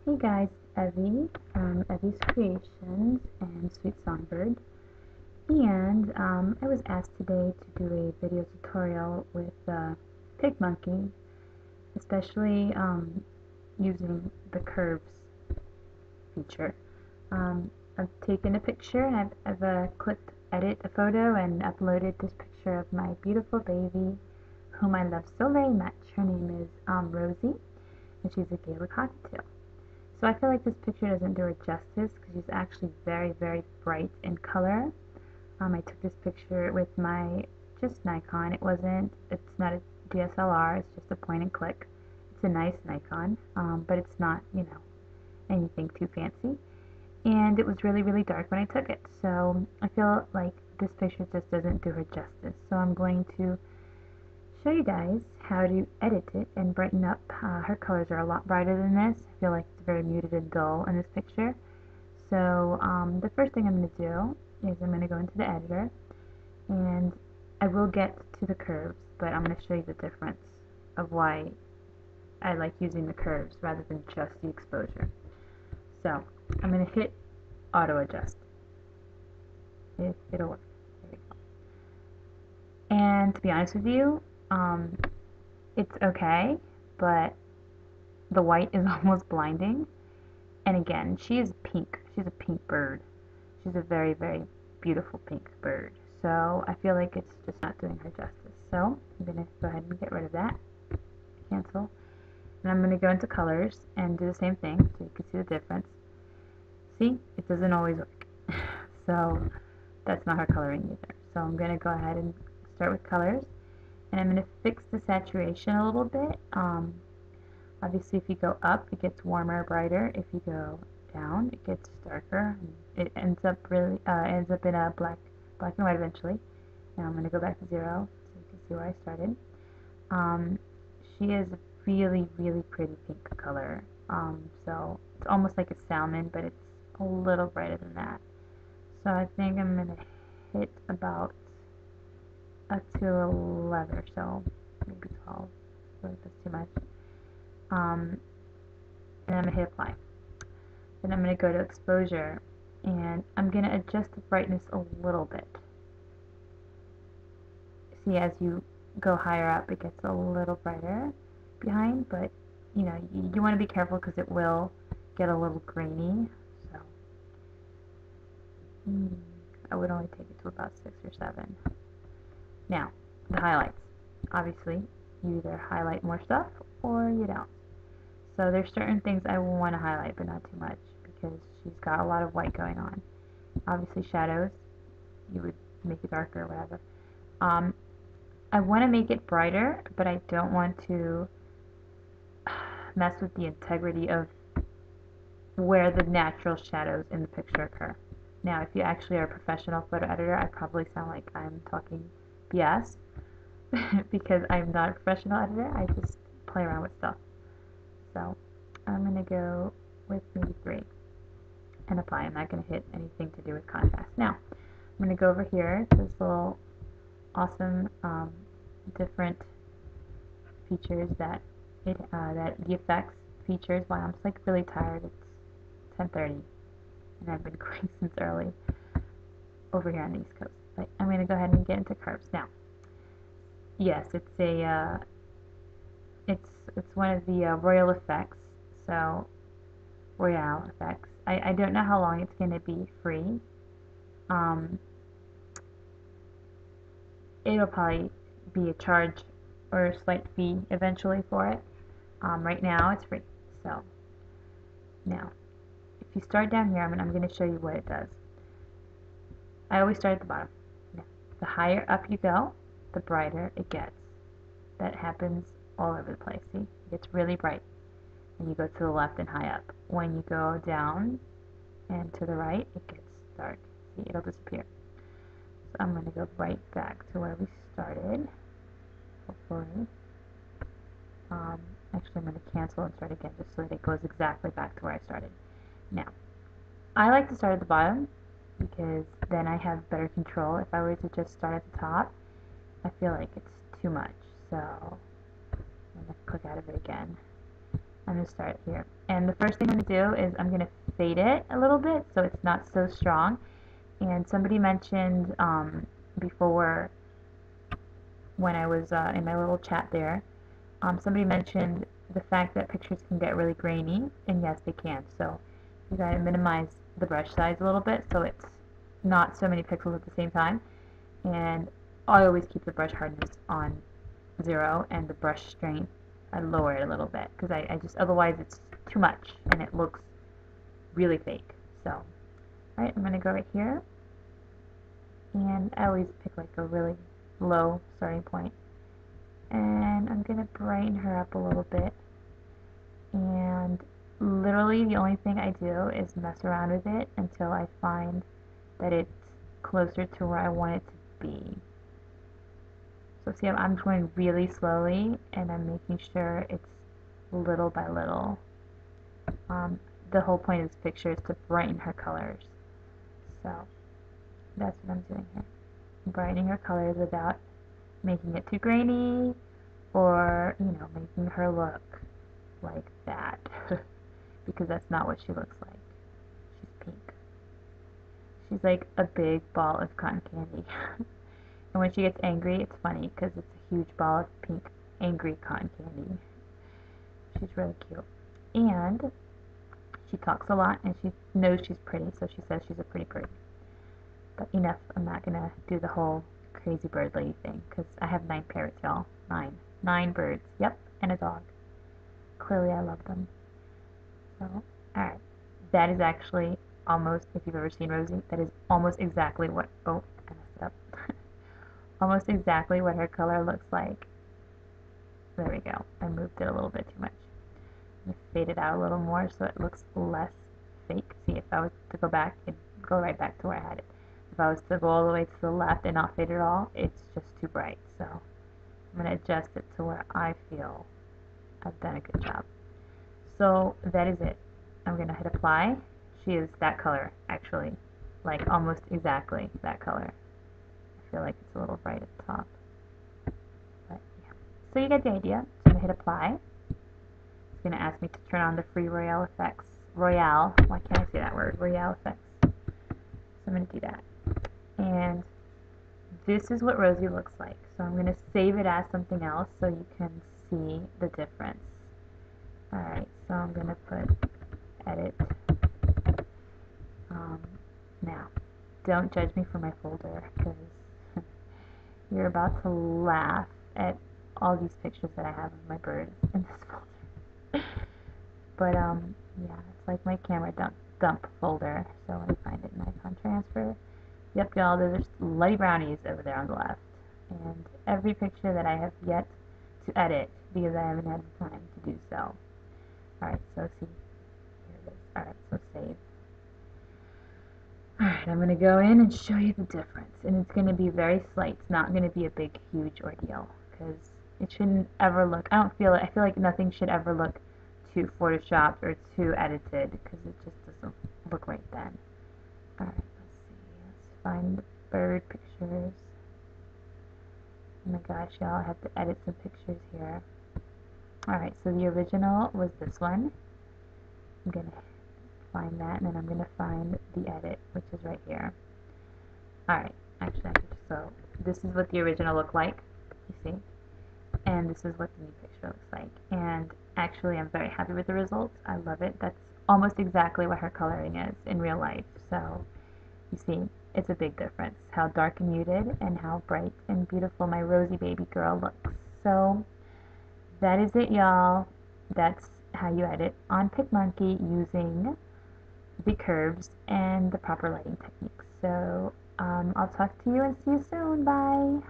Hey guys, Evie from Evie's Creations and Sweet Songbird, and I was asked today to do a video tutorial with PicMonkey, especially using the curves feature. I've taken a picture and I've clicked edit a photo and uploaded this picture of my beautiful baby, whom I love so very much. Her name is Rosie, and she's a Gaelic cockatiel. So I feel like this picture doesn't do her justice because she's actually very, very bright in color. I took this picture with my just Nikon. It's not a DSLR, it's just a point and click. It's a nice Nikon, but it's not, anything too fancy. And it was really, really dark when I took it. So I feel like this picture just doesn't do her justice. So I'm going to show you guys how to edit it and brighten up. Her colors are a lot brighter than this. I feel like it's very muted and dull in this picture. So the first thing I'm going to do is I'm going to go into the editor, and I will get to the curves, but I'm going to show you the difference of why I like using the curves rather than just the exposure. So I'm going to hit auto adjust. It'll work. There we go. And to be honest with you, it's okay, but the white is almost blinding. And again, she is pink. She's a pink bird. She's a very, very beautiful pink bird. So I feel like it's just not doing her justice. So I'm going to go ahead and get rid of that. Cancel. And I'm going to go into colors and do the same thing so you can see the difference. See? It doesn't always work. So that's not her coloring either. So I'm going to go ahead and start with colors. And I'm going to fix the saturation a little bit. Obviously, if you go up, it gets warmer, brighter. If you go down, it gets darker. It ends up in a black and white eventually. Now I'm going to go back to 0 so you can see where I started. She is a really, really pretty pink color. So it's almost like a salmon, but it's a little brighter than that. So I think I'm going to hit about up to 11 or so, maybe 12. I feel like that's too much. And I'm going to hit apply. Then I'm going to go to exposure, and I'm going to adjust the brightness a little bit. See, as you go higher up, it gets a little brighter behind, but you want to be careful because it will get a little grainy. So I would only take it to about 6 or 7. Now, the highlights. Obviously, you either highlight more stuff or you don't. So there's certain things I will want to highlight, but not too much because she's got a lot of white going on. Obviously, shadows, you would make it darker or whatever. I want to make it brighter, but I don't want to mess with the integrity of where the natural shadows in the picture occur. Now, if you actually are a professional photo editor, I probably sound like I'm talking BS because I'm not a professional editor. I just play around with stuff. So I'm going to go with maybe 3 and apply. I'm not going to hit anything to do with contrast. Now I'm going to go over here to this little awesome different features that the effects features. Wow, I'm just like really tired. It's 10:30 and I've been going since early over here on the East Coast. But I'm going to go ahead and get into curves now. Yes, it's a it's one of the Royal effects. So Royale effects. I don't know how long it's going to be free. It'll probably be a charge or a slight fee eventually for it. Right now it's free. So now, if you start down here, I'm going to show you what it does. I always start at the bottom. Now, the higher up you go, the brighter it gets. That happens all over the place. See, it gets really bright when you go to the left and high up. When you go down and to the right, it gets dark. See, it'll disappear. So I'm going to go right back to where we started. Hopefully. Actually, I'm going to cancel and start again just so that it goes exactly back to where I started. Now, I like to start at the bottom because then I have better control. If I were to just start at the top, I feel like it's too much. So I'm going to click out of it again. I'm going to start here. And the first thing I'm going to do is I'm going to fade it a little bit so it's not so strong. And somebody mentioned before, when I was in my little chat there, somebody mentioned the fact that pictures can get really grainy, and yes, they can. So you got to minimize the brush size a little bit so it's not so many pixels at the same time. And I always keep the brush hardness on 0 and the brush strength I lower it a little bit because I just, otherwise it's too much and it looks really fake. So, alright, I'm going to go right here, and I always pick like a really low starting point, and I'm going to brighten her up a little bit, and literally the only thing I do is mess around with it until I find that it's closer to where I want it to be. So see, I'm going really slowly, and I'm making sure it's little by little. The whole point of this picture is to brighten her colors. So that's what I'm doing here. I'm brightening her colors without making it too grainy or, you know, making her look like that. Because that's not what she looks like. She's pink. She's like a big ball of cotton candy. And when she gets angry, it's funny because it's a huge ball of pink, angry cotton candy. She's really cute. And she talks a lot, and she knows she's pretty, so she says she's a pretty bird. But enough, I'm not going to do the whole crazy bird lady thing, because I have 9 parrots, y'all. 9 birds. Yep, and a dog. Clearly I love them. So, alright. That is actually almost, if you've ever seen Rosie, that is almost exactly what, oh, I messed it up. Almost exactly what her color looks like. There we go. I moved it a little bit too much. I'm going to fade it out a little more so it looks less fake. See, if I was to go back, it'd go right back to where I had it. If I was to go all the way to the left and not fade it all, it's just too bright. So I'm going to adjust it to where I feel I've done a good job. So that is it. I'm going to hit apply. She is that color, actually. Like almost exactly that color. I feel like it's a little bright at the top. But yeah. So you get the idea. So I'm going to hit apply. It's going to ask me to turn on the free Royale effects. Royale. Why can't I say that word? Royale effects. So I'm going to do that. And this is what Rosie looks like. So I'm going to save it as something else so you can see the difference. Alright, so I'm going to put edit. Now, don't judge me for my folder because you're about to laugh at all these pictures that I have of my birds in this folder. But, yeah, it's like my camera dump folder. So let me find it in icon transfer. Yep, y'all, there's Bloody Brownies over there on the left. And every picture that I have yet to edit because I haven't had the time to do so. Alright, so see, here it is. Alright, so save. Alright, I'm going to go in and show you the difference. And it's going to be very slight. It's not going to be a big, huge ordeal. Because it shouldn't ever look, I feel like nothing should ever look too photoshopped or too edited. Because it just doesn't look right then. Alright, let's see. Let's find the bird pictures. Oh my gosh, y'all, I have to edit some pictures here. Alright, so the original was this one. I'm going to find that, and then I'm going to find the edit, which is right here. Alright, actually, so this is what the original looked like, you see, and this is what the new picture looks like. And actually, I'm very happy with the results. I love it. That's almost exactly what her coloring is in real life. So, you see, it's a big difference how dark and muted and how bright and beautiful my Rosie baby girl looks. So, that is it, y'all. That's how you edit on PicMonkey using the curves and the proper lighting techniques. So I'll talk to you and see you soon. Bye.